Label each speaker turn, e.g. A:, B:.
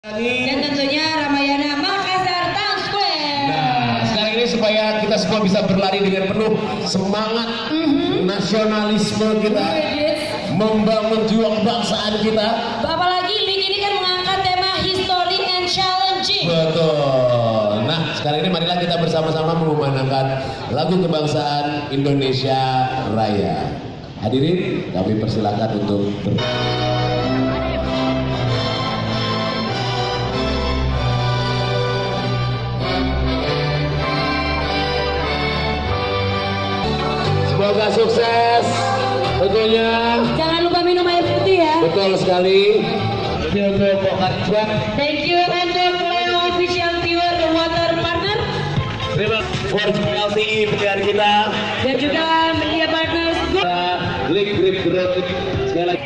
A: Dan tentunya Ramayana Makassar Town Square.
B: Nah, sekarang ini supaya kita semua bisa berlari dengan penuh semangat nasionalisme kita, membangun jiwa kebangsaan kita.
A: Apalagi Link ini kan mengangkat tema History and Challenging.
B: Betul. Nah, sekarang ini marilah kita bersama-sama mengumandangkan lagu kebangsaan Indonesia Raya. Hadirin, kami persilakan untuk semoga sukses tentunya.
A: Jangan lupa minum air putih ya.
B: Betul sekali.
A: Thank you untuk Leo Official Viewer Water Partner.
B: Terima kasih LTI pilihan kita.
A: Dan juga media partners.
B: Link grip sekali lagi.